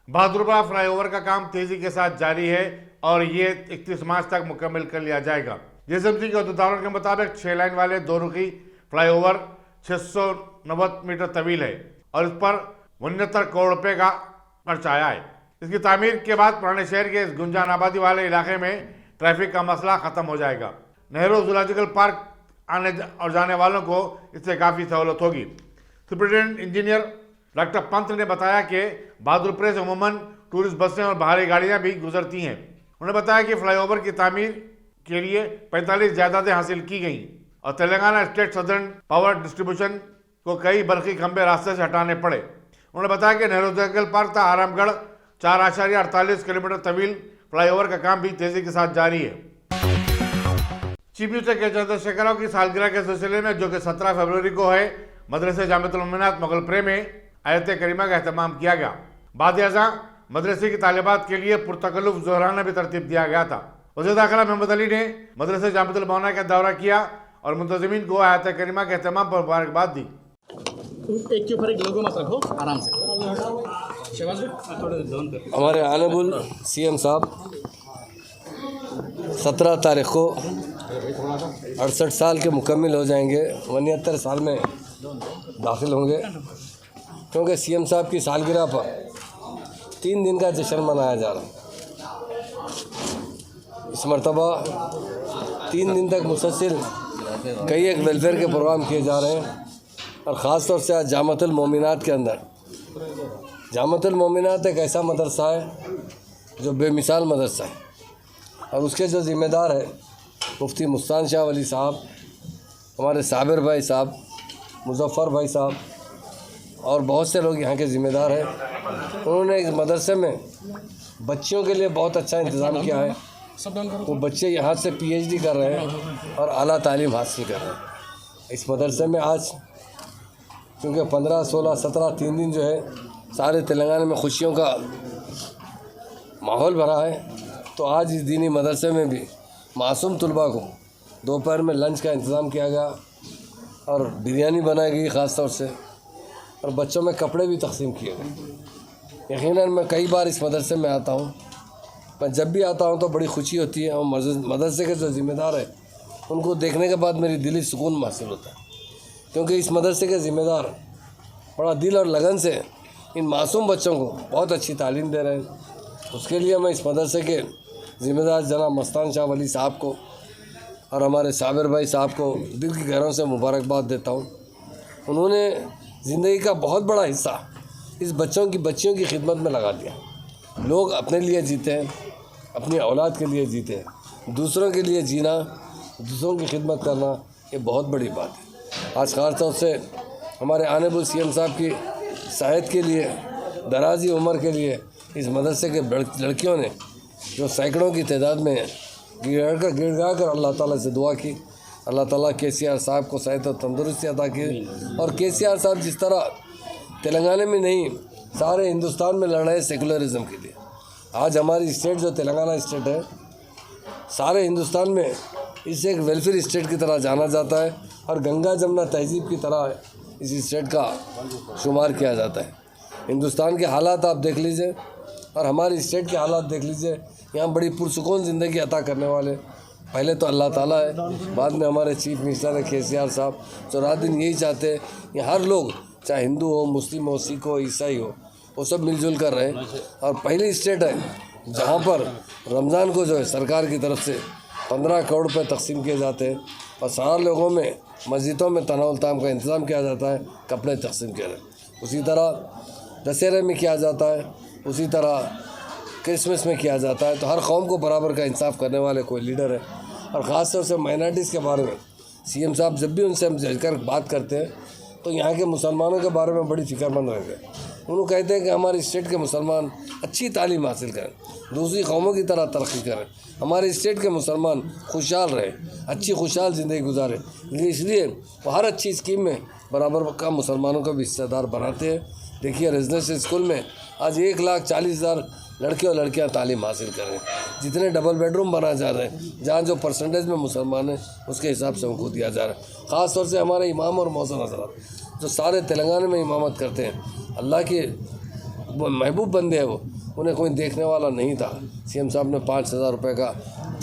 Bahadurpura flyover का काम तेजी के साथ जारी है और ये 31 मार्च तक मुकम्मल कर लिया जाएगा। जेएसएमसी के अहदेदारों के मुताबिक 6 लाइन वाले दो रुखी फ्लाईओवर 690 मीटर तवील है और इस पर 69 करोड़ रुपए का खर्च आया है। इसकी तामीर के बाद पुराने शहर के इस गुंजान आबादी वाले इलाके में ट्रैफिक का मसला खत्म हो जाएगा। नेहरू जूलॉजिकल पार्क आने और जाने वालों को इससे काफ़ी सहूलत होगी। सुप्रिंटेंडेंट इंजीनियर डॉक्टर पंत ने बताया कि बहादुरपुरा से अमूमन टूरिस्ट बसें और बाहरी गाड़ियां भी गुजरती हैं। उन्होंने बताया कि फ्लाईओवर की तामीर के लिए 45 जायदादें हासिल की गई और Telangana state southern power distribution को कई बरकी खंभे रास्ते से हटाने पड़े। उन्होंने बताया कि नेहरू जूलॉजिकल पार्क था आरामगढ़ 4.48 किलोमीटर तवील फ्लाईओवर का काम भी तेजी के साथ जारी है। चीफ मिनिस्टर के चंद्रशेखर राव की सालगिरह के सिलसिले में, जो कि 17 फरवरी को है, मदरसे जामिअतुल मोमिनात मोगलपुरे में आयत करीमा का एहतमाम किया गया। बाद अज़ां मदरसे की तालिबात के लिए पुरतकल्लुफ ज़ोहराना भी तरतीब दिया गया था। वज़ीर दाखिला महमूद अली ने मदरसे जामिअतुल मोमिनात का दौरा किया और मुंतज़िमीन को आयत करीमा के एहतमाम पर मुबारकबाद दी। एक के ऊपर एक लोगों मत रखो, आराम से। हमारे आनेबुल सीएम साहब 17 तारीख को 68 साल के मुकम्मिल हो जाएंगे, 69 साल में दाखिल होंगे, क्योंकि सीएम साहब की सालगिरह पर 3 दिन का जश्न मनाया जा रहा है। इस मरतबा 3 दिन तक मुसलसल कई एक वेलफेयर के प्रोग्राम किए जा रहे हैं और ख़ास तौर से आज जामिअतुल मोमिनात के अंदर, जामिअतुल मोमिनात एक ऐसा मदरसा है जो बेमिसाल मदरसा है और उसके जो ज़िम्मेदार है मुफ्ती मुस्तान शाह वली साहब, हमारे साबिर भाई साहब, मुजफ्फ़र भाई साहब और बहुत से लोग यहाँ के ज़िम्मेदार हैं। उन्होंने इस मदरसे में बच्चियों के लिए बहुत अच्छा इंतज़ाम किया है। वो बच्चे यहाँ से पीएचडी कर रहे हैं और आला तालीम हासिल कर रहे हैं। इस मदरसे में आज क्योंकि 15, 16, 17 3 दिन जो है सारे तेलंगाना में खुशियों का माहौल भरा है, तो आज इस दीनी मदरसे में भी मासूम तलबा को दोपहर में लंच का इंतज़ाम किया गया और बिरयानी बनाई गई ख़ास तौर से, और बच्चों में कपड़े भी तकसीम किए गए। यकीनन मैं कई बार इस मदरसे में आता हूँ, मैं जब भी आता हूँ तो बड़ी खुशी होती है और मदरसे के जो ज़िम्मेदार है उनको देखने के बाद मेरी दिली सुकून हासिल होता है, क्योंकि इस मदरसे के ज़िम्मेदार बड़ा दिल और लगन से इन मासूम बच्चों को बहुत अच्छी तालीम दे रहे हैं। उसके लिए मैं इस मदरसे के ज़िम्मेदार जनाब मस्तान शाह वली साहब को और हमारे साबिर भाई साहब को दिल की गहराइयों से मुबारकबाद देता हूँ। उन्होंने ज़िंदगी का बहुत बड़ा हिस्सा इस बच्चियों की खिदमत में लगा दिया। लोग अपने लिए जीते हैं, अपनी औलाद के लिए जीते हैं, दूसरों के लिए जीना, दूसरों की खिदमत करना, ये बहुत बड़ी बात है। आज खास तौर से हमारे आनेबुल सीएम साहब की सेहत के लिए, दराजी उम्र के लिए इस मदरसे के लड़कियों ने जो सैकड़ों की तादाद में गिड़गा कर अल्लाह ताला से दुआ की, अल्लाह ताला केसीआर साहब को सेहत और तंदुरुस्ती अता की। और केसीआर साहब जिस तरह तेलंगाना में नहीं सारे हिंदुस्तान में लड़ रहे हैं सेकुलरिज्म के लिए, आज हमारी स्टेट जो तेलंगाना स्टेट है सारे हिंदुस्तान में इसे एक वेलफेयर स्टेट की तरह जाना जाता है और गंगा जमुना तहजीब की तरह इस स्टेट का शुमार किया जाता है। हिंदुस्तान के हालात आप देख लीजिए और हमारी स्टेट के हालात देख लीजिए, यहाँ बड़ी पुरसुकून ज़िंदगी अता करने वाले पहले तो अल्लाह ताला है, बाद में हमारे चीफ मिनिस्टर है केसीआर साहब, जो रात दिन यही चाहते हैं कि हर लोग चाहे हिंदू हो, मुस्लिम हो, सिख हो, ईसाई हो, वो सब मिलजुल कर रहे हैं। और पहली स्टेट है जहाँ पर रमज़ान को जो है सरकार की तरफ से 15 करोड़ रुपये तकसीम किए जाते हैं और सारे लोगों में मस्जिदों में तनाउल ताम का इंतज़ाम किया जाता है, कपड़े तकसीम किए जाते हैं। उसी तरह दशहरे में किया जाता है, उसी तरह क्रिसमस में किया जाता है। तो हर कौम को बराबर का इंसाफ करने वाले कोई लीडर है। और ख़ास तौर से माइनॉरिटीज़ के बारे में सीएम साहब जब भी उनसे हम जलकर बात करते हैं तो यहाँ के मुसलमानों के बारे में बड़ी फ़िक्रमंद रहते हैं। उन्होंने कहते हैं कि हमारी स्टेट के मुसलमान अच्छी तालीम हासिल करें, दूसरी कौमों की तरह तरक्की करें, हमारे स्टेट के मुसलमान खुशहाल रहे, अच्छी खुशहाल ज़िंदगी गुजारें। इसलिए वो हर अच्छी स्कीम में बराबर का मुसलमानों को भी हिस्सेदार बनाते हैं। देखिए रेजिडेंशियल स्कूल में आज 1,40,000 लड़के और लड़कियां तालीम हासिल कर रहे हैं। जितने डबल बेडरूम बनाए जा रहे हैं, जहाँ जो परसेंटेज में मुसलमान हैं उसके हिसाब से उनको दिया जा रहा है। ख़ास तौर से हमारे इमाम और मौज़न हज़रात जो सारे तेलंगाना में इमामत करते हैं, अल्लाह के महबूब बंदे हैं, वो उन्हें कोई देखने वाला नहीं था। सीएम साहब ने 5,000 रुपये का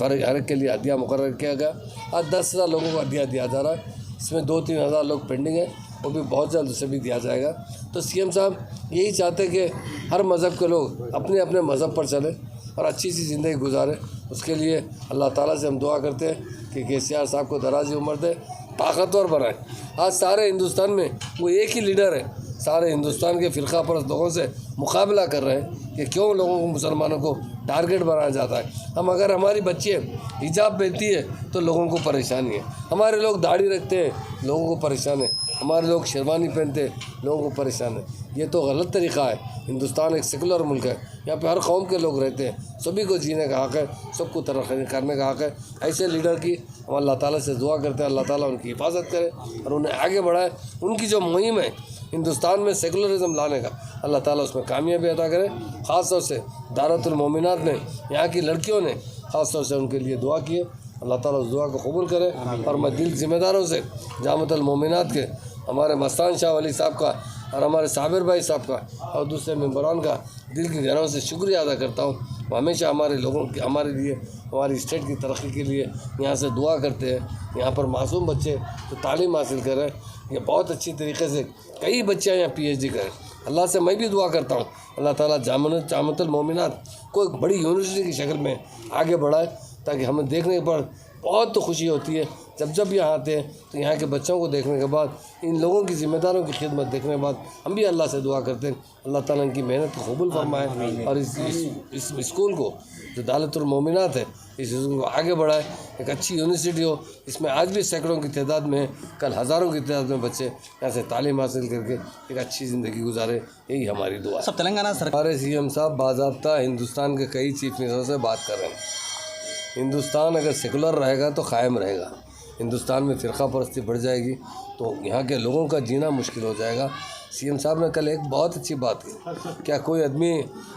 हर एक के लिए हदिया मुकर्रर किया गया। आज 10,000 लोगों को हदिया दिया जा रहा है। इसमें 2-3 हज़ार लोग पेंडिंग है, वो भी बहुत जल्द उसे भी दिया जाएगा। तो सीएम साहब यही चाहते हैं कि हर मज़हब के लोग अपने अपने मज़हब पर चलें और अच्छी सी ज़िंदगी गुजारें। उसके लिए अल्लाह ताला से हम दुआ करते हैं कि केसीआर साहब को दराज़ी उम्र दे, ताकतवर बनाए। आज सारे हिंदुस्तान में वो एक ही लीडर है, सारे हिंदुस्तान के फ़िरका परस्त लोगों से मुकाबला कर रहे हैं कि क्यों लोगों को, मुसलमानों को टारगेट बनाया जाता है। हम अगर हमारी बच्चियाँ हिजाब पहनती है तो लोगों को परेशानी है, हमारे लोग दाढ़ी रखते हैं लोगों को परेशान है, हमारे लोग शेरवानी पहनते हैं लोगों को परेशान है। ये तो गलत तरीक़ा है। हिंदुस्तान एक सेकुलर मुल्क है, यहाँ पे हर कौम के लोग रहते हैं, सभी को जीने का हक़ है, सबको तरक्की करने का हक़ है। ऐसे लीडर की हम अल्लाह ताला से दुआ करते हैं, अल्लाह ताला उनकी हिफाजत करे और उन्हें आगे बढ़ाए। उनकी जो मुहिम है हिंदुस्तान में सेकुलरिज्म लाने का, अल्लाह ताला उसमें कामयाबी अता करे। ख़ास तौर से दारतुल मोमिनात ने, यहाँ की लड़कियों ने ख़ास तौर से उनके लिए दुआ की है। अल्लाह ताला उस दुआ को कबूल करे। और मैं दिल ज़िम्मेदारों से जामतुल मोमिनात के हमारे मस्तान शाह वली साहब का और हमारे साबिर भाई साहब का और दूसरे मेंबरान का दिल की गहराइयों से शुक्रिया अदा करता हूँ। वो हमेशा हमारे लोगों की, हमारे लिए, हमारी स्टेट की तरक्की के लिए यहाँ से दुआ करते हैं। यहाँ पर मासूम बच्चे जो तालीम हासिल कर रहे हैं, ये बहुत अच्छी तरीके से कई बच्चे यहाँ PhD करें। अल्लाह से मैं भी दुआ करता हूँ अल्लाह ताला जामतुल मोमिनात को एक बड़ी यूनिवर्सिटी की शक्ल में आगे बढ़ाए, ताकि हमें देखने पर बहुत तो खुशी होती है जब यहाँ आते हैं। तो यहाँ के बच्चों को देखने के बाद, इन लोगों की ज़िम्मेदारों की खिदमत देखने के बाद हम भी अल्लाह से दुआ करते हैं अल्लाह ताला इनकी मेहनत को कबूल फरमाए और इस स्कूल को जो दालतुल मोमिनात है, इस स्कूल को आगे बढ़ाए, एक अच्छी यूनिवर्सिटी हो। इसमें आज भी सैकड़ों की तादाद में, कल हज़ारों की तादाद में बच्चे यहाँ से तालीम हासिल करके एक अच्छी ज़िंदगी गुजारे, यही हमारी दुआ है। सब तेलंगाना सरकार, हमारे CM साहब बाज़ाब्ता हिंदुस्तान के कई चीफ मिनिस्टरों से बात कर रहे हैं। हिंदुस्तान अगर सेकुलर रहेगा तो कायम रहेगा। हिंदुस्तान में फ़िरका परस्ती बढ़ जाएगी तो यहाँ के लोगों का जीना मुश्किल हो जाएगा। CM साहब ने कल एक बहुत अच्छी बात की, क्या कोई आदमी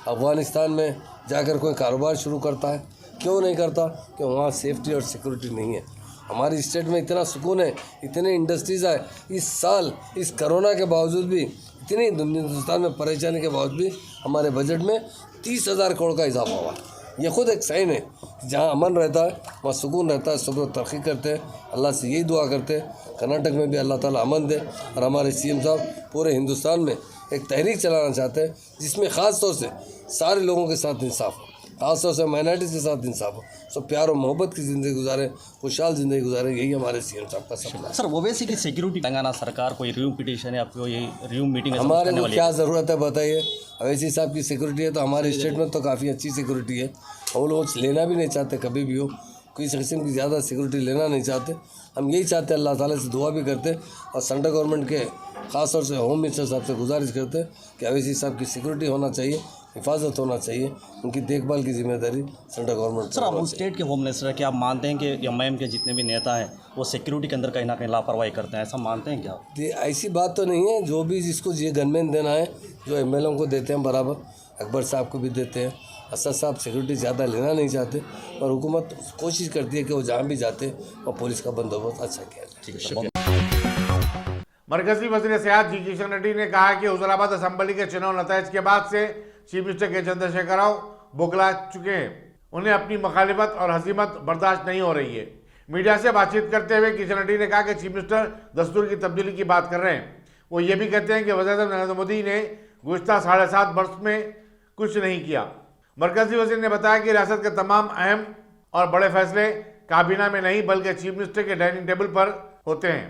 अफ़गानिस्तान में जाकर कोई कारोबार शुरू करता है? क्यों नहीं करता? कि वहाँ सेफ्टी और सिक्योरिटी नहीं है। हमारी स्टेट में इतना सुकून है, इतने इंडस्ट्रीज़ है। इस साल इस कोरोना के बावजूद भी, इतनी हिंदुस्तान में परेशानी के बावजूद भी हमारे बजट में 30,000 करोड़ का इजाफा हुआ। ये खुद एक साइन है, जहाँ अमन रहता है वहाँ सुकून रहता है, सब लोग तरक्की करते हैं। अल्लाह से यही दुआ करते हैं कर्नाटक में भी अल्लाह ताला अमन दे। और हमारे CM साहब पूरे हिंदुस्तान में एक तहरीक चलाना चाहते हैं जिसमें ख़ास तौर से सारे लोगों के साथ इंसाफ हो, ख़ास तौर से माइनॉरिटीज़ के साथ इंसाफ हो, सब प्यार और मोहब्बत की ज़िंदगी गुजारें, खुशहाल ज़िंदगी गुजारें, यही हमारे CM साहब का सपना है। सर ओवैसी की सिक्योरिटी, तेलंगाना सरकार कोई रिव्यू पिटीशन या कोई रिव्यू मीटिंग हमारे को क्या ज़रूरत है बताइए? अवैसी साहब की सिक्योरिटी है तो हमारे स्टेट में तो काफ़ी अच्छी सिक्योरिटी है। हम लोग लेना भी नहीं चाहते, कभी भी हो किसी किस्म की ज़्यादा सिक्योरिटी लेना नहीं चाहते। हम यही चाहते हैं, अल्लाह ताला से दुआ भी करते हैं और सेंट्रल गवर्नमेंट के ख़ास तौर से होम मिनिस्टर साहब से गुजारिश करते हैं कि अवैसी साहब की सिक्योरिटी होना चाहिए, हिफाजत होना चाहिए, उनकी देखभाल की जिम्मेदारी सेंट्रल गवर्नमेंट। सर आप स्टेट के होम मिनिस्टर है, क्या आप मानते हैं कि MIM के जितने भी नेता हैं वो सिक्योरिटी के अंदर कहीं ना कहीं लापरवाही करते हैं, ऐसा मानते हैं क्या? ऐसी बात तो नहीं है। जो भी जिसको ये गनमैन देना है, जो MLA को देते हैं बराबर, अकबर साहब को भी देते हैं। असद साहब सिक्योरिटी ज़्यादा लेना नहीं चाहते और हुकूमत कोशिश करती है कि वो जहाँ भी जाते और पुलिस का बंदोबस्त अच्छा किया जाए। ठीक है, शुक्रिया। मरकजी वज़ीर सेहत जी किशन रेड्डी ने कहा कि हुज़ूराबाद असेंबली के चुनाव नताइज के बाद से चीफ मिनिस्टर के चंद्रशेखर राव बौखला चुके हैं। उन्हें अपनी मुखालिफत और हज़ीमत बर्दाश्त नहीं हो रही है। मीडिया से बातचीत करते हुए किशन रेड्डी ने कहा कि चीफ मिनिस्टर दस्तूर की तब्दीली की बात कर रहे हैं। वो ये भी कहते हैं कि वज़ीर-ए-आज़म नरेंद्र मोदी ने गुज़िश्ता 7.5 वर्ष में कुछ नहीं किया। मरकजी वज़ीर ने बताया कि रियासत के तमाम अहम और बड़े फैसले काबीना में नहीं बल्कि चीफ मिनिस्टर के डाइनिंग टेबल पर होते हैं।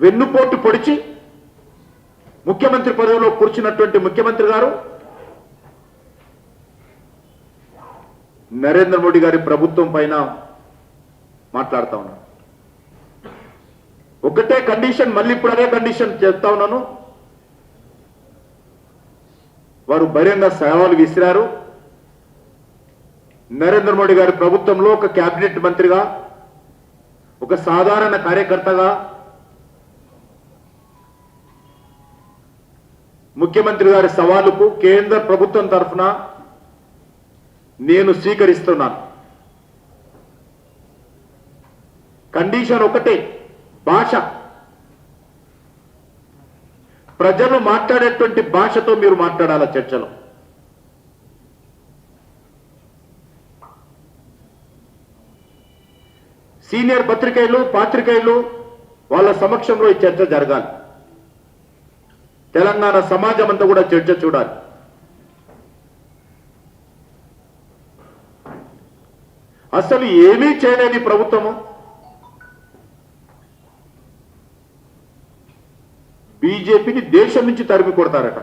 వెన్నుపోటు పొడిచి ముఖ్యమంత్రి పదవిలో కూర్చున్నటువంటి ముఖ్యమంత్రి గారు నరేంద్ర మోడీ గారి ప్రభుత్వం పైన మాట్లాడుతా ఉన్నారు. ఒకటే కండిషన్, మళ్ళీ ఇప్పుడు అదే కండిషన్ చెప్తా ఉన్నాను. వారు బహిరంగ సవాలు విసిరారు. నరేంద్ర మోడీ గారి ప్రభుత్వంలో ఒక కేబినెట్ మంత్రిగా, ఒక సాధారణ కార్యకర్తగా ముఖ్యమంత్రి గారి సవాలుకు కేంద్ర ప్రభుత్వం తరఫున నేను స్వీకరిస్తున్నాను. కండిషన్ ఒకటే, భాష. ప్రజలు మాట్లాడేటువంటి భాషతో మీరు మాట్లాడాల చర్చలో. సీనియర్ పాత్రికేయులు వాళ్ళ సమక్షంలో ఈ చర్చ జరగాలి. తెలంగాణ సమాజం అంతా కూడా చర్చ చూడాలి. అసలు ఏమీ చేయలేని ప్రభుత్వము బీజేపీని దేశం నుంచి తరిమి కొడతారట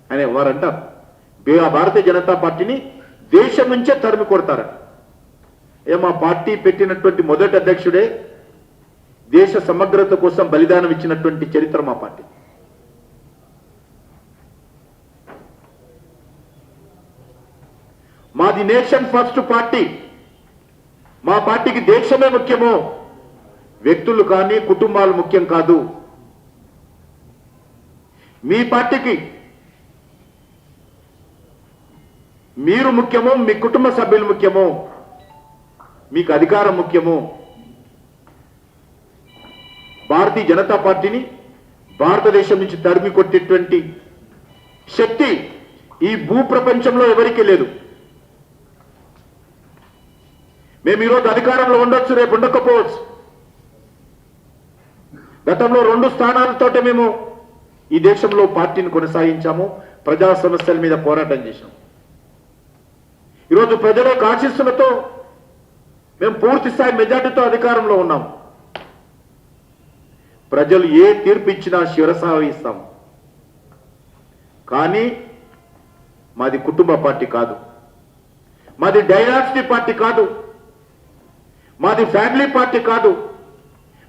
అని వారంటారు. భారతీయ జనతా పార్టీని దేశం నుంచే తరిమి కొడతారట. మా పార్టీ పెట్టినటువంటి మొదటి అధ్యక్షుడే దేశ సమగ్రత కోసం బలిదానం ఇచ్చినటువంటి చరిత్ర మా పార్టీ. మాది నేషన్ ఫస్ట్ పార్టీ. మా పార్టీకి దేశమే ముఖ్యమో, వ్యక్తులు కానీ కుటుంబాలు ముఖ్యం కాదు. మీ పార్టీకి మీరు ముఖ్యమో, మీ కుటుంబ సభ్యులు ముఖ్యమో, మీకు అధికారం ముఖ్యమో. భారతీయ జనతా పార్టీని భారతదేశం నుంచి తరిమి కొట్టేటువంటి శక్తి ఈ భూప్రపంచంలో ఎవరికీ లేదు. మేము ఈరోజు అధికారంలో ఉండొచ్చు, రేపు ఉండకపోవచ్చు. గతంలో 2 స్థానాలతోటే మేము ఈ దేశంలో పార్టీని కొనసాగించాము, ప్రజా సమస్యల మీద పోరాటం చేశాము. ఈరోజు ప్రజల యొక్క ఆశీస్సులతో మేము పూర్తి స్థాయి మెజార్టీతో అధికారంలో ఉన్నాం. ప్రజలు ఏ తీర్పు ఇచ్చినా శిరసావహిస్తాం. కానీ మాది కుటుంబ పార్టీ కాదు, మాది డైనాసిటీ పార్టీ కాదు, మాది ఫ్యామిలీ పార్టీ కాదు,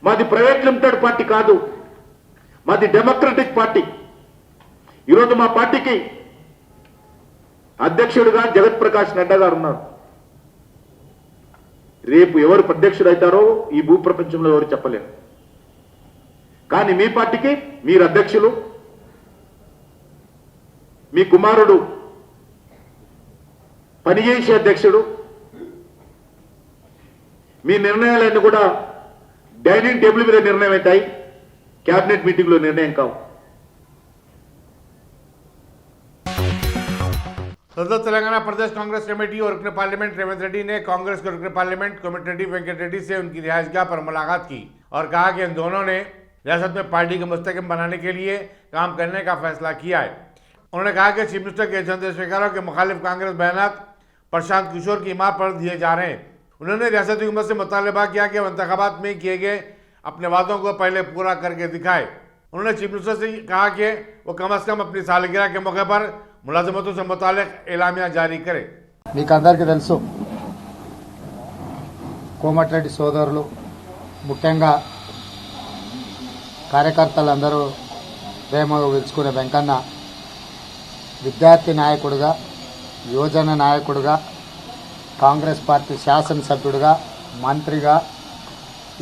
మాది ప్రైవేట్ లిమిటెడ్ పార్టీ కాదు, మాది డెమోక్రటిక్ పార్టీ. ఈరోజు మా పార్టీకి అధ్యక్షుడిగా జగత్ ప్రకాష్ నడ్డా గారు ఉన్నారు. రేపు ఎవరు అధ్యక్షుడు అవుతారో ఈ భూప్రపంచంలో ఎవరు చెప్పలేరు. కానీ మీ పార్టీకి మీరు అధ్యక్షులు, మీ కుమారుడు పనిచేసే అధ్యక్షుడు. మీ నిర్ణయాలన్నీ కూడా డైనింగ్ టేబుల్ మీద నిర్ణయం అవుతాయి, कैबिनेट मीटिंग లో నిర్ణయం కావు. सदर तेलंगाना प्रदेश कांग्रेस कमेटी और रुकन पार्लियामेंट रेवंत रेड्डी ने कांग्रेस के रुकन पार्लियामेंट कोमटिरेड्डी वेंकट रेड्डी से उनकी रिहायशगाह पर मुलाकात की और कहा कि इन दोनों ने रियासत में पार्टी को मुस्तकम बनाने के लिए काम करने का फैसला किया है। उन्होंने कहा कि चीफ मिनिस्टर के चंद्रशेखर के मुखालिफ कांग्रेस बयानात प्रशांत किशोर की मां पर दिए जा रहे हैं। उन्होंने रियासती हुकूमत से मुतालबा किया कि इंतखाबात में किए गए अपने वादों को पहले पूरा करके दिखाए। उन्होंने चीफ मिनिस्टर से कहा कि वो कम से कम अपनी सालगिरह के मौके पर मुलाजमतों से मुतालिक एलामिया जारी करे। మీకు అందరికీ తెలుసు, కోమటిరెడ్డి సోదరులు ముఖ్యంగా కార్యకర్తలందరూ ప్రేమగా పిలుచుకునే వెంకన్న విద్యార్థి నాయకుడిగా, యువజన నాయకుడిగా, కాంగ్రెస్ పార్టీ శాసనసభ్యుడిగా, మంత్రిగా,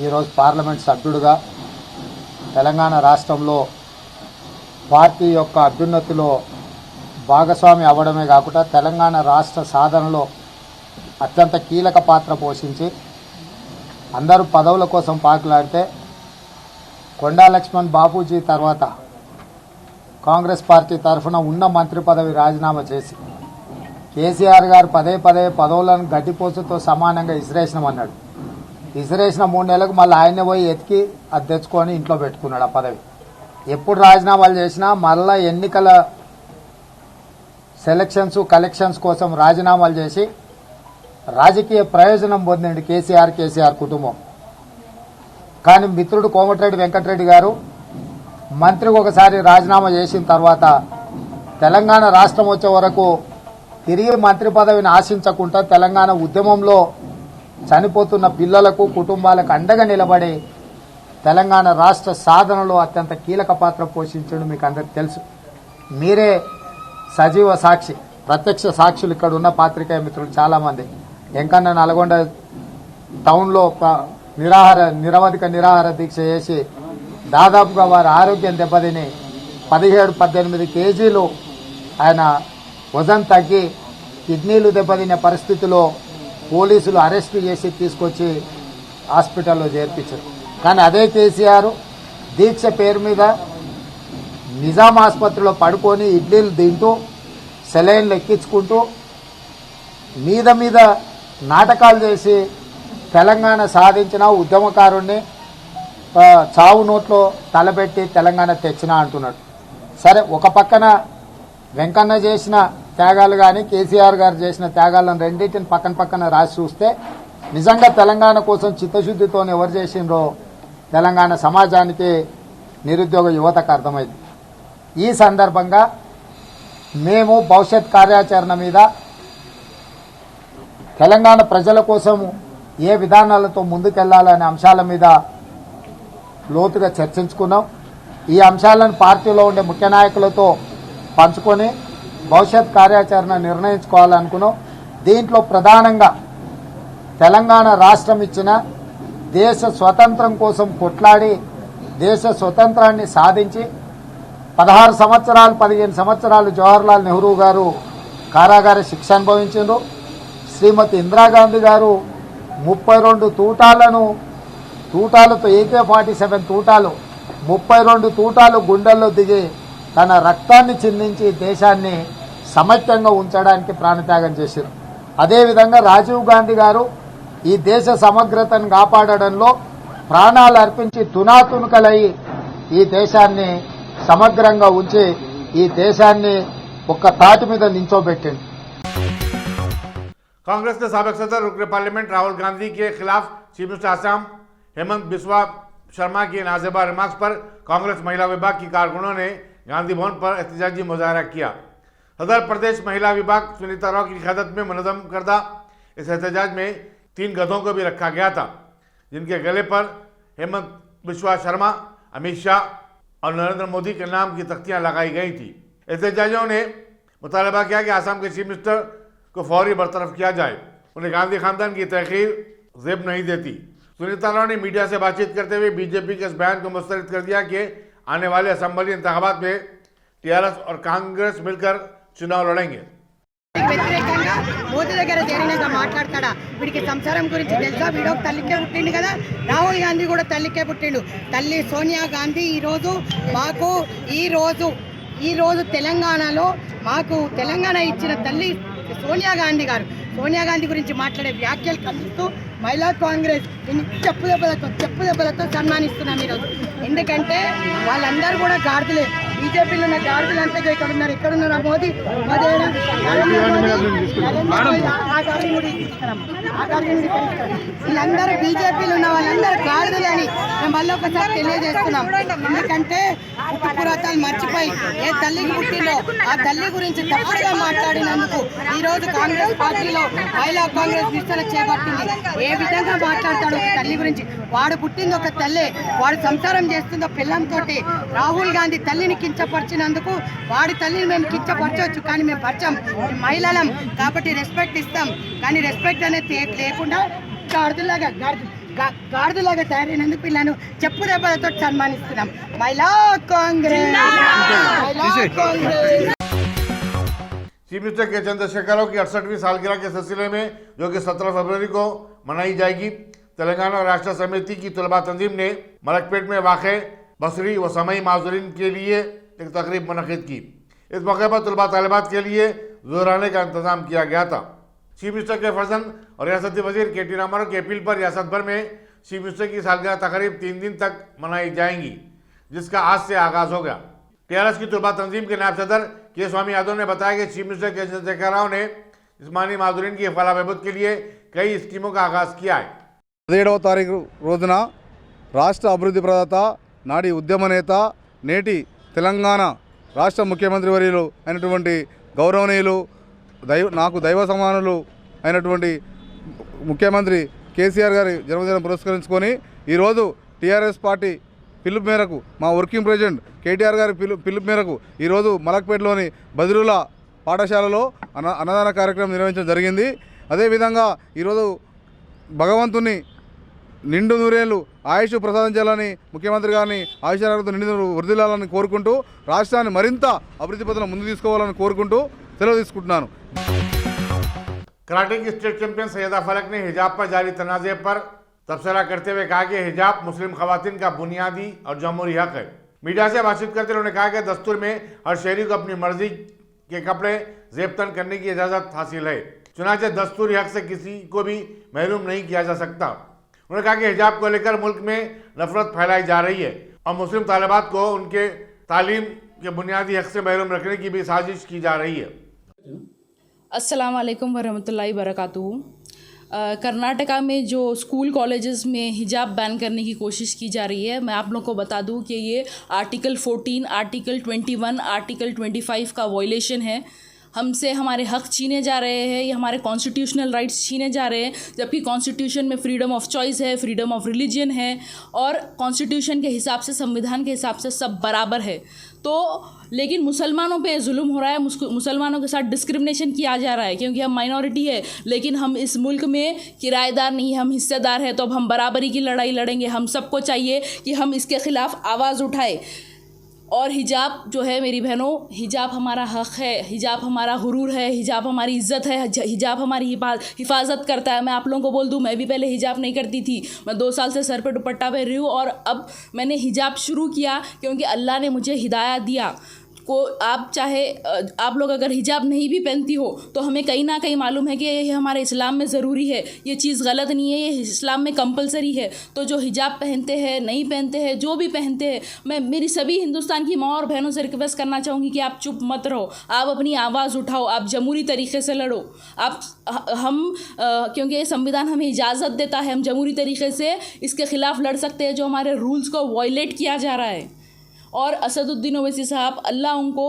ఈరోజు పార్లమెంట్ సభ్యుడిగా తెలంగాణ రాష్ట్రంలో పార్టీ యొక్క అభ్యున్నతిలో భాగస్వామి అవ్వడమే కాకుండా తెలంగాణ రాష్ట్ర సాధనలో అత్యంత కీలక పాత్ర పోషించి అందరూ పదవుల కోసం పాకులాడితే కొండా లక్ష్మణ్ బాపూజీ తర్వాత కాంగ్రెస్ పార్టీ తరఫున ఉన్న మంత్రి పదవి రాజీనామా చేసి కేసీఆర్ గారు పదే పదే పదవులను గడ్డిపోసుతో సమానంగా ఇసిరేసినామన్నాడు. ఇసిరేసిన 3 నెలలకు మళ్ళీ ఆయనే పోయి ఎతికి అది తెచ్చుకొని ఇంట్లో పెట్టుకున్నాడు ఆ పదవి. ఎప్పుడు రాజీనామాలు చేసినా మళ్ళా ఎన్నికల సెలక్షన్స్ కలెక్షన్స్ కోసం రాజీనామాలు చేసి రాజకీయ ప్రయోజనం పొందిండు కేసీఆర్ కుటుంబం. కానీ మిత్రుడు కోమటిరెడ్డి వెంకటరెడ్డి గారు మంత్రికి ఒకసారి రాజీనామా చేసిన తర్వాత తెలంగాణ రాష్ట్రం వచ్చే వరకు తిరిగి మంత్రి పదవిని ఆశించకుండా తెలంగాణ ఉద్యమంలో చనిపోతున్న పిల్లలకు కుటుంబాలకు అండగా నిలబడి తెలంగాణ రాష్ట్ర సాధనలో అత్యంత కీలక పాత్ర పోషించడం మీకు అందరికీ తెలుసు. మీరే సజీవ సాక్షి, ప్రత్యక్ష సాక్షులు ఇక్కడ ఉన్న పాత్రికేయ మిత్రులు చాలామంది. వెంకన్న నల్గొండ టౌన్లో నిరవధిక నిరాహార దీక్ష చేసి దాదాపుగా వారి ఆరోగ్యం దెబ్బతిని 17-18 కేజీలు ఆయన వజన్ తగ్గి కిడ్నీలు దెబ్బతినే పరిస్థితిలో పోలీసులు అరెస్టు చేసి తీసుకొచ్చి హాస్పిటల్లో చేర్పించారు. కానీ అదే కేసీఆర్ దీక్ష పేరు మీద నిజాం ఆసుపత్రిలో పడుకొని ఇడ్లీలు తింటూ సెలైన్లు ఎక్కించుకుంటూ మీద నాటకాలు చేసి తెలంగాణ సాధించిన ఉద్యమకారుణ్ణి చావు నోట్లో తలపెట్టి తెలంగాణ తెచ్చినా అంటున్నాడు. సరే, ఒక పక్కన వెంకన్న చేసిన త్యాగాలు కానీ కేసీఆర్ గారు చేసిన త్యాగాలను రెండింటిని పక్కన రాసి చూస్తే నిజంగా తెలంగాణ కోసం చిత్తశుద్ధితో ఎవరు చేసిండ్రో తెలంగాణ సమాజానికి నిరుద్యోగ యువతకు అర్థమైంది. ఈ సందర్భంగా మేము భవిష్యత్ కార్యాచరణ మీద తెలంగాణ ప్రజల కోసం ఏ విధానాలతో ముందుకెళ్లాలనే అంశాల మీద లోతుగా చర్చించుకున్నాం. ఈ అంశాలను పార్టీలో ఉండే ముఖ్య నాయకులతో పంచుకొని భవిష్యత్ కార్యాచరణ నిర్ణయించుకోవాలనుకున్నాం. దీంట్లో ప్రధానంగా తెలంగాణ రాష్ట్రం ఇచ్చిన దేశ స్వతంత్రం కోసం కొట్లాడి దేశ స్వతంత్రాన్ని సాధించి 16 సంవత్సరాలు 15 సంవత్సరాలు జవహర్లాల్ నెహ్రూ గారు కారాగార శిక్ష అనుభవించారు. శ్రీమతి ఇందిరాగాంధీ గారు 32 తూటాలతో AK-47 తూటాలు 32 తూటాలు గుండెల్లో దిగి తన రక్తాన్ని చిందించి దేశాన్ని సమైక్యంగా ఉంచడానికి ప్రాణత్యాగం చేశారు. అదేవిధంగా రాజీవ్ గాంధీ గారు ఈ దేశ సమగ్రతను కాపాడడంలో ప్రాణాలు అర్పించి తునాతునకలై ఈ దేశాన్ని సమగ్రంగా ఉంచి ఈ దేశాన్ని ఒక్క తాటి మీద నించోబెట్టింది. कांग्रेस के साबिक सदर रुकन पार्लियामेंट राहुल गांधी के खिलाफ चीफ मिनिस्टर आसाम हेमंत बिस्वा शर्मा की नाजेबा रिमार्क्स पर कांग्रेस महिला विभाग की कारकुनों ने गांधी भवन पर एहतजाजी मुजाहरा किया। सदर प्रदेश महिला विभाग सुनीता राव की क़यादत में मुनज़्ज़म करदा इस एहतजाज में 3 गधों को भी रखा गया था, जिनके गले पर हेमंत बिस्वा शर्मा, अमित शाह और नरेंद्र मोदी के नाम की तख्तियां लगाई गई थी। एहतजाजियों ने मुतालबा किया कि आसाम के चीफ मिनिस्टर को फौरी बरतरफ किया जाए। उन्हें गांधी खानदान की तहरीर जेब नहीं देती। सुनीता राव ने मीडिया से बातचीत करते हुए बीजेपी के इस बयान को मुस्तरद कर दिया कि आने वाले असेंबली इंतखाबात में टीआरएस और कांग्रेस मिलकर चुनाव लड़ेंगे। వ్యతిరేకంగా మోదీ దగ్గర చేరినాక మాట్లాడతాడా? వీడికి సంసారం గురించి తెలుసా? వీడో తల్లికే పుట్టిండు కదా. రాహుల్ గాంధీ కూడా తల్లికే పుట్టిండు. తల్లి సోనియా గాంధీ ఈ రోజు తెలంగాణలో మాకు తెలంగాణ ఇచ్చిన తల్లి సోనియా గాంధీ గారు. సోనియా గాంధీ గురించి మాట్లాడే వ్యాఖ్యలు ఖండిస్తూ మహిళా కాంగ్రెస్ చెప్పు దెబ్బలతో సన్మానిస్తున్నాం ఈరోజు. ఎందుకంటే వాళ్ళందరూ కూడా గాడిదలే. బీజేపీలో ఉన్న గాడిదలంతా ఇక్కడున్నారు మోదీ వీళ్ళందరూ బీజేపీలో ఉన్న వాళ్ళందరూ గాడిదలని మేము మళ్ళీ ఒకసారి తెలియజేస్తున్నాం. ఎందుకంటే పురాతాలు మర్చిపోయి ఏ తల్లికి పుట్టిందో ఆ తల్లి గురించి తప్పుడుగా మాట్లాడినందుకు ఈరోజు కాంగ్రెస్ పార్టీలో మహిళా కాంగ్రెస్ నిరసన చేపట్టింది. ఏ విధంగా మాట్లాడతాడు ఒక తల్లి గురించి? వాడు పుట్టింది ఒక తల్లే, వాడు సంసారం చేస్తుందో పిల్లంతో. రాహుల్ గాంధీ తల్లిని కించపరిచినందుకు వాడి తల్లిని మేము కించపరచవచ్చు, కానీ మేము పరచం. మహిళలం కాబట్టి రెస్పెక్ట్ ఇస్తాం, కానీ రెస్పెక్ట్ అనేది లేకుండా గాడిదలాగా తయారైనందుకు పిల్లను చెప్పు దెబ్బలతో సన్మానిస్తున్నాం. మహిళా కాంగ్రెస్. चीफ मिनिस्टर के चंद्रशेखर राव की 68वीं सालगिरह के सिलसिले में जो कि 17 फरवरी को मनाई जाएगी, तेलंगाना राष्ट्र समिति की तलबा तंजीम ने मलकपेट में वाक़े बसरी व समई माजूरीन के लिए एक तकरीब मुनक़िद की। इस मौके पर तलबा तालिबात के लिए जोराने का इंतजाम किया गया था। चीफ मिनिस्टर के फर्जंद और रियासती वजीर KT रामाराव की अपील पर रियासत भर में चीफ मिनिस्टर की सालगिरह तकरीब 3 दिन तक मनाई जाएंगी, जिसका आज से आगाज़ हो गया। TRS की तलबा तंजीम के नायब सदर के स्वामी यादव ने बताया कि चीफ मिनिस्टर के चंद्रशेखर राव ने जिस्मानी माजूरीन की फलाह बहबूद के लिए कई स्कीमों का आगाज़ किया है। 17వ తారీఖు రోజున రాష్ట్ర అభివృద్ధి ప్రదాత, నాటి ఉద్యమ నేత, నేటి తెలంగాణ రాష్ట్ర ముఖ్యమంత్రి వర్యులు అయినటువంటి గౌరవనీయులు నాకు దైవ సమానులు అయినటువంటి ముఖ్యమంత్రి కేసీఆర్ గారి జన్మదినం పురస్కరించుకొని ఈరోజు టీఆర్ఎస్ పార్టీ పిలుపు మేరకు మా వర్కింగ్ ప్రెసిడెంట్ కేటీఆర్ గారి పిలుపు మేరకు ఈరోజు మలక్పేటలోని బదిరుల పాఠశాలలో అన్నదాన కార్యక్రమం నిర్వహించడం జరిగింది. అదేవిధంగా ఈరోజు భగవంతుని నిండు నూరేళ్లు ఆయుష్ ప్రసాదించాలని, ముఖ్యమంత్రి గారిని ఆయుష్యాలతో నిండు వృద్ధిల్లాలని కోరుకుంటూ రాష్ట్రాన్ని మరింత అభివృద్ధి పథంలో ముందు తీసుకోవాలని కోరుకుంటూ సెలవు తీసుకుంటున్నాను. कराटे की स्टेट चैंपियन सैयदा फलक ने हिजाब पर जारी तनाज़े पर तबसरा करते हुए कहा कि हिजाब मुस्लिम खवातीन का बुनियादी और जमहूरी हक है। मीडिया से बातचीत करते उन्होंने कहा कि दस्तूर में हर शहरी को अपनी मर्जी के कपड़े जेबतन करने की इजाज़त हासिल है, चुनांचे दस्तूरी हक से किसी को भी महरूम नहीं किया जा सकता। उन्होंने कहा कि हिजाब को लेकर मुल्क में नफरत फैलाई जा रही है और मुस्लिम तालिबात को उनके तालीम के बुनियादी हक से महरूम रखने की भी साजिश की जा रही है। अस्सलाम वालेकुम वरहमतुल्लाहि वबरकातुहू। कर्नाटका में जो स्कूल कॉलेजेस में हिजाब बैन करने की कोशिश की जा रही है, मैं आप लोग को बता दूं कि ये आर्टिकल 14, आर्टिकल 21, आर्टिकल 25 का वॉयलेशन है। हमसे हमारे हक छीने जा रहे हैं, ये हमारे कॉन्स्टिट्यूशनल राइट्स छीने जा रहे हैं, जबकि कॉन्स्टिट्यूशन में फ्रीडम ऑफ चॉइस है, फ्रीडम ऑफ रिलीजन है और कॉन्स्टिट्यूशन के हिसाब से, संविधान के हिसाब से सब बराबर है। तो लेकिन मुसलमानों पे जुल्म हो रहा है, मुसलमानों के साथ डिस्क्रिमिनेशन किया जा रहा है, क्योंकि हम माइनॉरिटी है लेकिन हम इस मुल्क में किराएदार नहीं, हम हिस्सेदार हैं। तो अब हम बराबरी की लड़ाई लड़ेंगे। हम सबको चाहिए कि हम इसके ख़िलाफ़ आवाज़ उठाएं। और हिजाब जो है मेरी बहनों, हिजाब हमारा हक़ है, हिजाब हमारा गुरूर है, हिजाब हमारी इज़्ज़त है, हिजाब हमारी हिफाजत करता है। मैं आप लोगों को बोल दूं, मैं भी पहले हिजाब नहीं करती थी। मैं 2 साल से सर पे दुपट्टा पहन रही हूँ और अब मैंने हिजाब शुरू किया क्योंकि अल्लाह ने मुझे हिदायत दिया। को आप चाहे आप लोग अगर हिजाब नहीं भी पहनती हो तो हमें कहीं ना कहीं मालूम है कि ये हमारे इस्लाम में ज़रूरी है, ये चीज़ गलत नहीं है, ये इस्लाम में कंपलसरी है। तो जो हिजाब पहनते हैं, नहीं पहनते हैं, जो भी पहनते हैं, मैं मेरी सभी हिंदुस्तान की माँ और बहनों से रिक्वेस्ट करना चाहूँगी कि आप चुप मत रहो, आप अपनी आवाज़ उठाओ, आप जमहूरी तरीके से लड़ो। क्योंकि ये संविधान हमें इजाज़त देता है, हम जमहूरी तरीके से इसके ख़िलाफ़ लड़ सकते हैं जो हमारे रूल्स को वायलेट किया जा रहा है। और असदुद्दीन ओवैसी साहब, अल्लाह उनको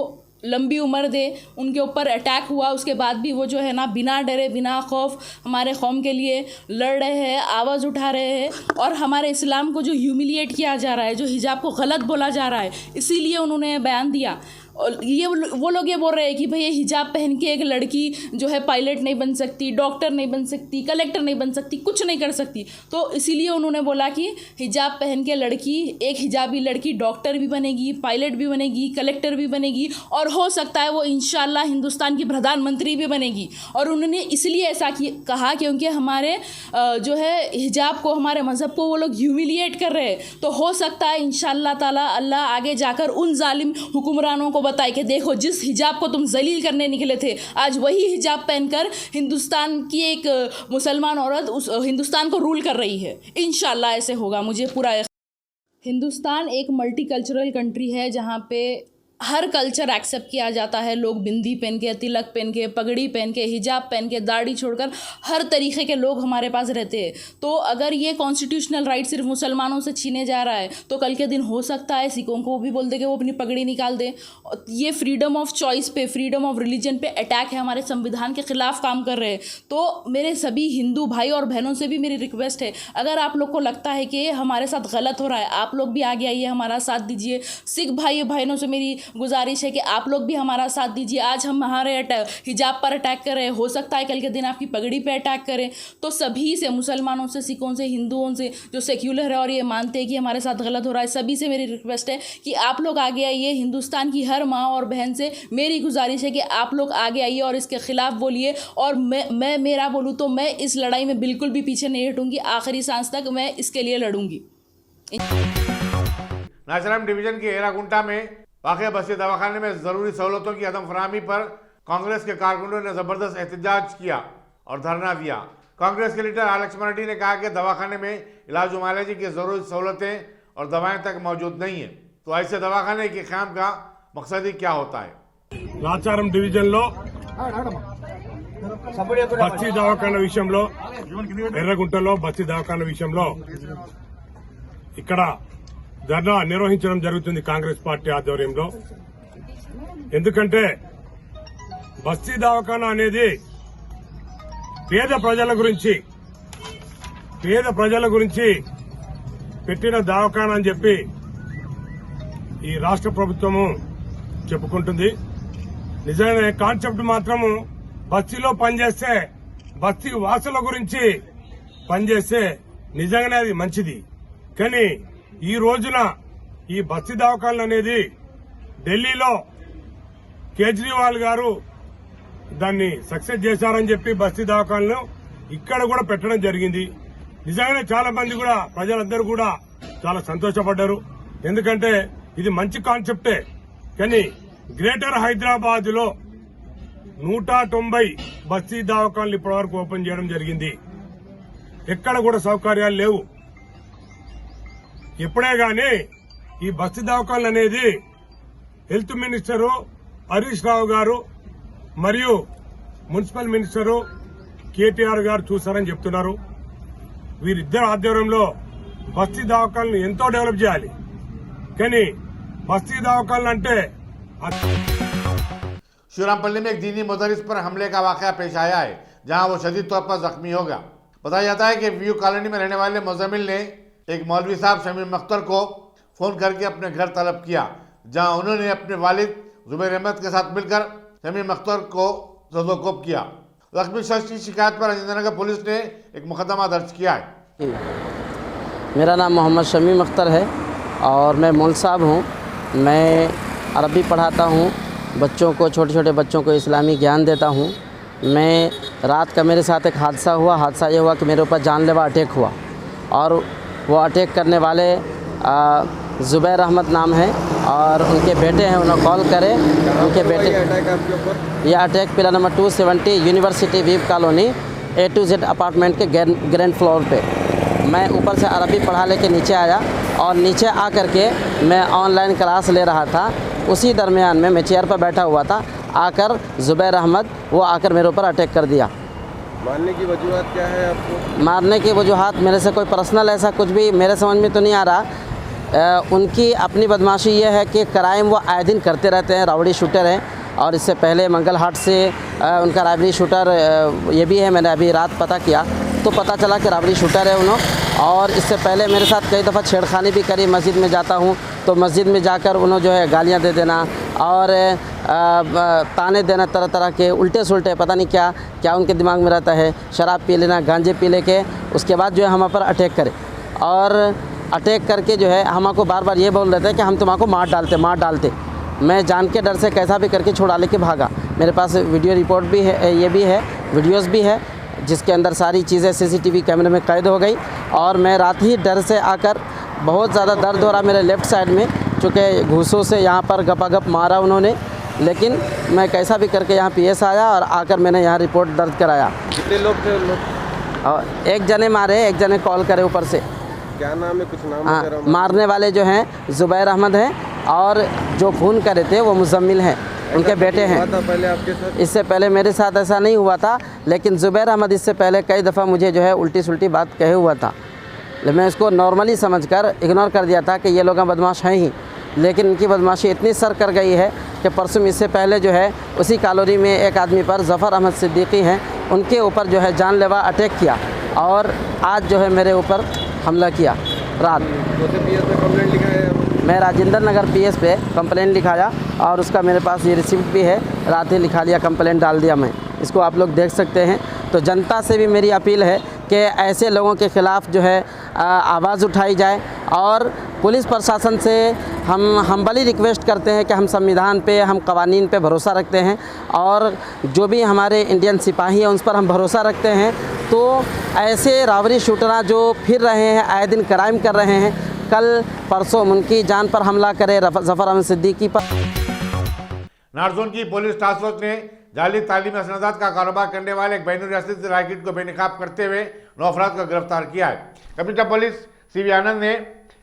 लंबी उम्र दे, उनके ऊपर अटैक हुआ उसके बाद भी वो जो है ना बिना डरे बिना खौफ हमारे कौम के लिए लड़ रहे हैं, आवाज़ उठा रहे हैं। और हमारे इस्लाम को जो ह्यूमिलिएट किया जा रहा है, जो हिजाब को गलत बोला जा रहा है, इसीलिए उन्होंने बयान दिया। और ये वो लोग ये बोल रहे हैं कि भाई ये हिजाब पहन के एक लड़की जो है पायलट नहीं बन सकती, डॉक्टर नहीं बन सकती, कलेक्टर नहीं बन सकती, कुछ नहीं कर सकती। तो इसीलिए उन्होंने बोला कि हिजाब पहन के लड़की, एक हिजाबी लड़की डॉक्टर भी बनेगी, पायलट भी बनेगी, कलेक्टर भी बनेगी और हो सकता है वो इंशाल्लाह हिंदुस्तान की प्रधानमंत्री भी बनेगी। और उन्होंने इसलिए ऐसा कहा क्योंकि हमारे जो है हिजाब को, हमारे मज़हब को वो लोग ह्यूमिलिएट कर रहे हैं। तो हो सकता है इंशाल्लाह ताला अल्लाह आगे जाकर उन जालिम हुक्मरानों को बताए कि देखो, जिस हिजाब को तुम जलील करने निकले थे, आज वही हिजाब पहनकर हिंदुस्तान की एक मुसलमान औरत उस हिंदुस्तान को रूल कर रही है। इंशाल्लाह ऐसे होगा, मुझे पूरा। हिंदुस्तान एक मल्टीकल्चरल कंट्री है जहाँ पे हर कल्चर एक्सेप्ट किया जाता है। लोग बिंदी पहन के, तिलक पहन के, पगड़ी पहन के, हिजाब पहन के, दाढ़ी छोड़कर हर तरीके के लोग हमारे पास रहते हैं। तो अगर ये कॉन्स्टिट्यूशनल राइट सिर्फ मुसलमानों से छीने जा रहा है तो कल के दिन हो सकता है सिखों को भी बोल दे कि वो अपनी पगड़ी निकाल दे। ये फ्रीडम ऑफ चॉइस पे, फ्रीडम ऑफ रिलीजन पे अटैक है, हमारे संविधान के ख़िलाफ़ काम कर रहे हैं। तो मेरे सभी हिंदू भाई और बहनों से भी मेरी रिक्वेस्ट है, अगर आप लोग को लगता है कि हमारे साथ गलत हो रहा है, आप लोग भी आगे आइए, हमारा साथ दीजिए। सिख भाई बहनों से मेरी गुजारिश है कि आप लोग भी हमारा साथ दीजिए। आज हम हमारे हिजाब पर अटैक कर रहे हैं, हो सकता है कल के दिन आपकी पगड़ी पे अटैक करें। तो सभी से, मुसलमानों से, सिखों से, हिंदुओं से जो सेक्युलर है और ये मानते हैं कि हमारे साथ गलत हो रहा है, सभी से मेरी रिक्वेस्ट है कि आप लोग आगे आइए। हिंदुस्तान की हर माँ और बहन से मेरी गुजारिश है कि आप लोग आगे आइए और इसके ख़िलाफ़ बोलिए। और मैं मेरा बोलूँ तो मैं इस लड़ाई में बिल्कुल भी पीछे नहीं हटूँगी, आखिरी सांस तक मैं इसके लिए लड़ूंगी। नाचराम डिवीज़न के एरागुंटा में वाक़ बस्ती दवाखाने में ज़रूरी सहूलतों की अदम फराहमी पर कांग्रेस के कारकुनों ने ज़बरदस्त एहतजाज किया और धरना दिया। कांग्रेस के लीडर लक्ष्मण रेड्डी ने कहा कि दवाखाने में इलाज मुआलजे की ज़रूरी सहूलतें और दवाएं तक मौजूद नहीं है, तो ऐसे दवाखाने के क़याम का मकसद ही क्या होता है। నాచారం డివిజన్లో బస్తీ దవాఖాన విషయంలో, ఎర్రగుంటలో బస్తీ దవాఖాన విషయంలో ఇక్కడ ధర్నా నిర్వహించడం జరుగుతుంది కాంగ్రెస్ పార్టీ ఆధ్వర్యంలో. ఎందుకంటే బస్తీ దవాఖాన అనేది పేద ప్రజల గురించి పెట్టిన దవాఖాన అని చెప్పి ఈ రాష్ట్ర ప్రభుత్వము చెప్పుకుంటుంది. నిజంగానే కాన్సెప్ట్ మాత్రము బస్తీలో పనిచేస్తే, బస్తీ వాసుల గురించి పనిచేస్తే నిజంగానే అది మంచిది. కానీ ఈ రోజున ఈ బస్తీ దవాఖానలు అనేది ఢిల్లీలో కేజ్రీవాల్ గారు దాన్ని సక్సెస్ చేశారని చెప్పి బస్తీ దవాఖానలు ఇక్కడ కూడా పెట్టడం జరిగింది. నిజంగానే చాలా మంది కూడా ప్రజలందరూ కూడా చాలా సంతోషపడ్డారు. ఎందుకంటే ఇది మంచి కాన్సెప్టే. కానీ గ్రేటర్ హైదరాబాద్ లో 190 బస్తీ దవాఖాన్లు ఇప్పటివరకు ఓపెన్ చేయడం జరిగింది. ఎక్కడ కూడా సౌకర్యాలు లేవు. ఎప్పుడే గాని ఈ బస్తీ దవాఖాన్లు అనేది హెల్త్ మినిస్టరు హరీష్ రావు గారు మరియు మున్సిపల్ మినిస్టరు కేటీఆర్ గారు చూస్తారని చెప్తున్నారు. వీరిద్దరు ఆధ్వర్యంలో బస్తీ దవాఖాన్లు ఎంతో డెవలప్ చేయాలి. కానీ बस्ती दवाखाना అంటే शिवरामपल्ली में एक दीनी मुदरिस पर हमले का वाकया पेश आया है, जहां वो शदीद तौर पर जख्मी हो गया। बताया जाता है कि व्यू कॉलोनी में रहने वाले मुजम्मिल ने एक मौलवी साहब शमीम अख्तर को फोन करके अपने घर तलब किया, जहां उन्होंने अपने वालिद जुबैर अहमद के साथ मिलकर शमीम अख्तर को ज़दोकोप किया। जख्मी शख्स की शिकायत पर राजेंद्रनगर पुलिस ने एक मुकदमा दर्ज किया है। मेरा नाम मोहम्मद शमीम अख्तर है और मैं मौलवी साहब हूँ। मैं अरबी पढ़ाता हूँ, बच्चों को, छोटे छोटे बच्चों को इस्लामी ज्ञान देता हूँ। मैं रात का मेरे साथ एक हादसा हुआ। हादसा ये हुआ कि मेरे ऊपर जानलेवा अटैक हुआ और वो अटैक करने वाले जुबैर अहमद नाम है और उनके बेटे हैं। उन्होंने कॉल करे, उनके बेटे यह attack pillar number 270 university view colony A to Z apartment के ग्रैंड फ्लोर पे। मैं ऊपर से अरबी पढ़ा लेके नीचे आया और नीचे आकर के मैं ऑनलाइन क्लास ले रहा था। उसी दरमियान में मैं चेयर पर बैठा हुआ था, आकर जुबैर अहमद वो आकर मेरे ऊपर अटैक कर दिया। मारने की वजूहत क्या है आपको? मारने की वजूहत मेरे से कोई पर्सनल ऐसा कुछ भी मेरे समझ में तो नहीं आ रहा। उनकी अपनी बदमाशी ये है कि क्राइम वो आए दिन करते रहते हैं, रावड़ी शूटर हैं। और इससे पहले मंगल हाट से उनका रावड़ी शूटर ये भी है। मैंने अभी रात पता किया तो पता चला कि रावड़ी शूटर है उन्होंने। और इससे पहले मेरे साथ कई दफ़ा छेड़खानी भी करी। मस्जिद में जाता हूँ तो मस्जिद में जाकर उन्होंने जो है गालियाँ दे देना और ताने देना, तरह तरह के उल्टे सुल्टे, पता नहीं क्या क्या उनके दिमाग में रहता है। शराब पी लेना, गांजे पी लेके उसके बाद जो है हम पर अटैक करे और अटैक करके जो है हमको बार बार ये बोल देते हैं कि हम तुम्हारा मार डालते। मैं जान के डर से कैसा भी करके छुड़ा लेके भागा। मेरे पास वीडियो रिपोर्ट भी है, ये भी है, वीडियोस भी है, जिसके अंदर सारी चीज़ें CCTV कैमरे में कैद हो गई। और मैं रात ही डर से आकर बहुत ज़्यादा दर्द हो रहा मेरे लेफ़्ट साइड में, चूँकि घूसों से यहाँ पर गपागप मारा उन्होंने। लेकिन मैं कैसा भी करके यहाँ PS आया और आकर मैंने यहाँ रिपोर्ट दर्ज कराया। कितने लोग थे उन लोग? और एक जने मारे, एक जने कॉल करे ऊपर से। क्या नाम है, कुछ नाम? मारने वाले जो हैं जुबैर अहमद हैं और जो खून करे थे वो मुजम्मिल हैं, उनके बेटे हैं। पहले आपके साथ? इससे पहले मेरे साथ ऐसा नहीं हुआ था, लेकिन जुबैर अहमद इससे पहले कई दफ़ा मुझे जो है उल्टी सुल्टी बात कहे हुआ था। मैं इसको नॉर्मली समझकर इग्नोर कर दिया था कि ये लोग बदमाश हैं ही। लेकिन इनकी बदमाशी इतनी सर कर गई है कि परसों इससे पहले जो है उसी कॉलोनी में एक आदमी पर ज़फ़र अहमद सिद्दीकी हैं, उनके ऊपर जो है जानलेवा अटैक किया और आज जो है मेरे ऊपर हमला किया रात। PS में कंप्लेंट लिखा है? मैं राजेंद्र नगर PS पे कंप्लेंट लिखाया और उसका मेरे पास ये रिसिप्ट भी है। रात ही लिखा लिया, कंप्लेंट डाल दिया मैं। इसको आप लोग देख सकते हैं। तो जनता से भी मेरी अपील है कि ऐसे लोगों के ख़िलाफ़ जो है आवाज़ उठाई जाए और पुलिस प्रशासन से हम हम्बली रिक्वेस्ट करते हैं कि हम संविधान पे, हम कवानीन पे भरोसा रखते हैं और जो भी हमारे इंडियन सिपाही हैं उन पर हम भरोसा रखते हैं। तो ऐसे रावड़ी शूटरा जो फिर रहे हैं, आए दिन क्राइम कर रहे हैं, कल परसों उनकी जान पर हमला करे ज़फ़र अहमद सिद्दीकी पर। नारजोन की पुलिस टास्क फोर्स ने जाली तालीमी असनादात का कारोबार करने वाले एक बैनुल रियासती राहगीर को बेनकाब करते हुए 9 अफराद को गिरफ्तार किया है। कमिश्नर पुलिस CV आनंद ने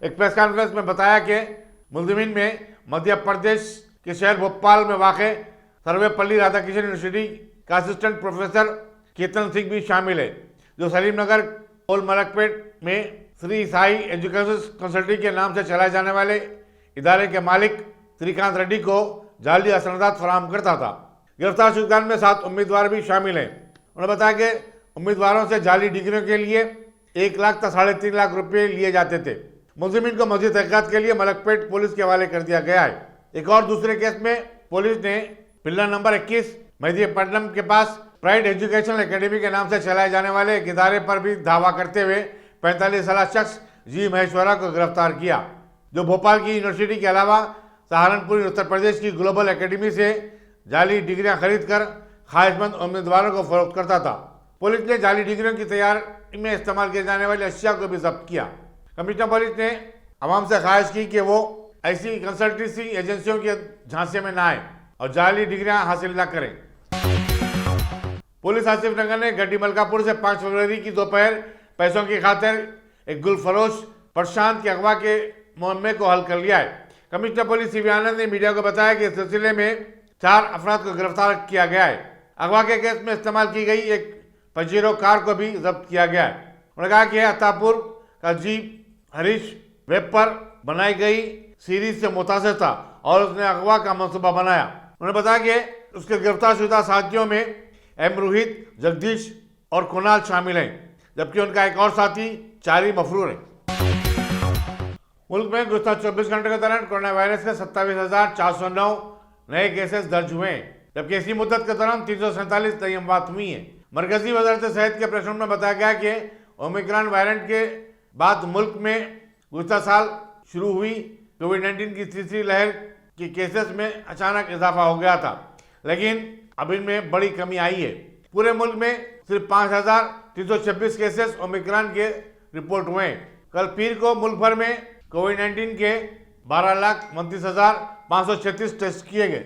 एक प्रेस कॉन्फ्रेंस में बताया कि मुलजिमीन में मध्य प्रदेश के शहर भोपाल में वाक़े सर्वेपल्ली राधाकृष्ण यूनिवर्सिटी का असिस्टेंट प्रोफेसर केतन सिंह भी शामिल है, जो सलीम नगर ओल मलकपेट में श्री साई एजुकेशन कंसल्टिंग के नाम से चलाए जाने वाले इदारे के मालिक श्रीकांत रेड्डी को जाली असनादात फराहम करता था। गिरफ्तार शुदगान में 7 उम्मीदवार भी शामिल हैं। उन्होंने बताया कि उम्मीदवारों से जाली डिग्रियों के लिए 1 लाख तक 3.5 लाख रुपये लिए जाते थे। मुलजिमीन को मज़ीद तहक़ीक़ात के लिए मलकपेट पुलिस के हवाले कर दिया गया है। एक और दूसरे केस में पुलिस ने पिल्ला नंबर 21 मेहदीपट्टनम के पास प्राइड एजुकेशनल एकेडमी के नाम से चलाए जाने वाले एक इदारे पर भी धावा करते हुए 45 साल शख्स G महेश्वरा को गिरफ्तार किया, जो भोपाल की यूनिवर्सिटी के अलावा सहारनपुर उत्तर प्रदेश की ग्लोबल एकेडमी से जाली डिग्रियां खरीद कर ख्वाहिशमंद उम्मीदवारों को फरोख्त करता था। पुलिस ने जाली डिग्रियों की तैयारी में इस्तेमाल किए जाने वाली अशिया को भी जब्त किया। कमिश्नर पुलिस ने आवाम से ख्वाहिश की कि वो ऐसी कंसल्टेंसी एजेंसियों के झांसे में न आए और जाली डिग्रियां हासिल न करें। पुलिस आसिफ नगर ने गड्डी मलकापुर से 5 फरवरी की दोपहर पैसों की खातिर एक गुलफरोश प्रशांत के अगवा के मुकदमे को हल कर लिया है। कमिश्नर पुलिस सीवी आनंद ने मीडिया को बताया कि इस सिलसिले में 4 अफराद को गिरफ्तार किया गया है। अगवा के केस में इस्तेमाल की गई एक पजेरो कार को भी जब्त किया गया है। उन्होंने कहा कि अतापुर का जीप हरीश वेब पर बनाई गई सीरीज से मुतासिर था और उसने अगवा का मंसूबा बनाया। उन्होंने बताया कि उसके गिरफ्तार शुदा साथियों में एम रोहित, जगदीश और कुणाल शामिल हैं, जबकि उनका एक और साथी चारी मफरूर है। मुल्क में गुज़श्ता 24 घंटे के दौरान कोरोना वायरस के 27,409 नए केसेस दर्ज हुए हैं, जबकि इसी मुद्दत के दौरान 347 नई अमवात हुई हैं। मरकजी वजारत सेहत के प्रश्न में बताया गया कि ओमिक्रॉन वेरिएंट के बाद मुल्क में गुज़श्ता साल शुरू हुई कोविड-19 की तीसरी लहर की केसेस में अचानक इजाफा हो गया था, लेकिन अब इनमें बड़ी कमी आई है। पूरे मुल्क में सिर्फ 5,326 केसेस ओमिक्रॉन के रिपोर्ट हुए हैं। कल पीर को मुल्क भर में कोविड-19 के 12,29,536 टेस्ट किए गए।